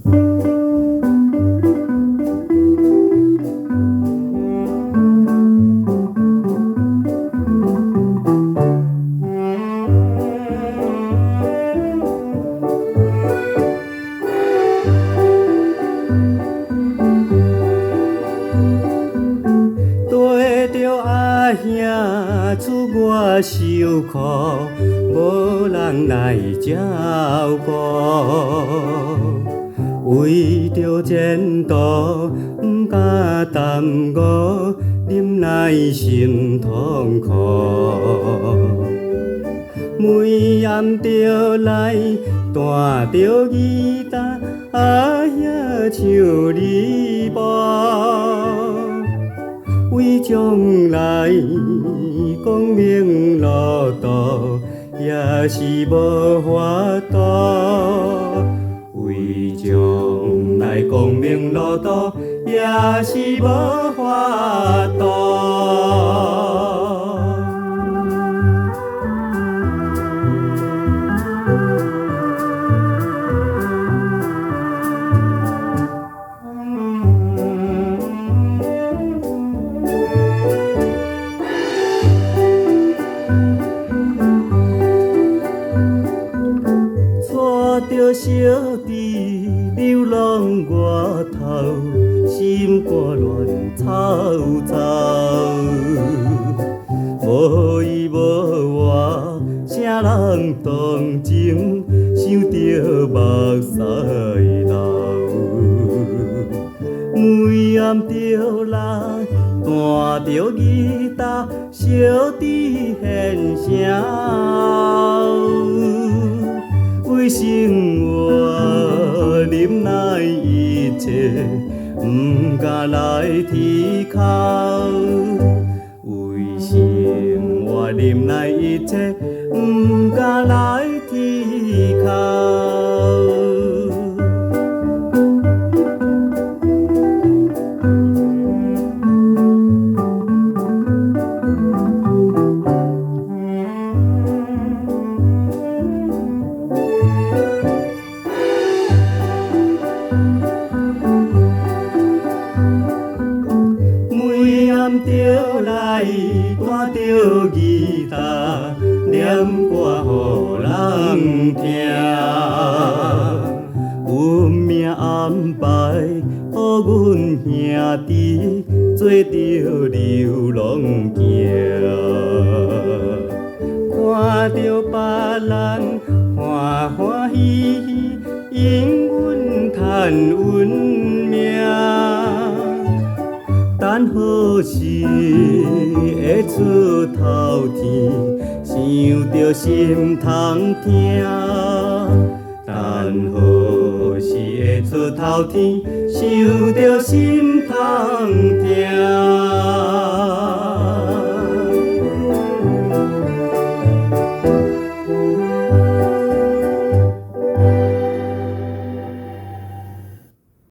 跟着阿兄出外受苦，无人来照顾。为着前途，不敢耽误，忍耐心痛苦。每暗就来弹着吉他，阿兄唱离谱。为将来光明路途，也是无法度。为将来光明路途，也是无法度。带着小弟流浪外头，心肝乱草草。无依无靠，啥人同情，想着目屎流。每暗就来弹着吉他，小弟献声。为生活忍耐一切，不敢来提口。为生活忍耐一切，不敢来提口。就来弹着吉他，念歌予人听。运命安排，予阮兄弟做着流浪行。看着别人欢欢喜喜，因阮赚运命。等好事会出头天，想着心通疼。等好事会出头天，想着心通疼。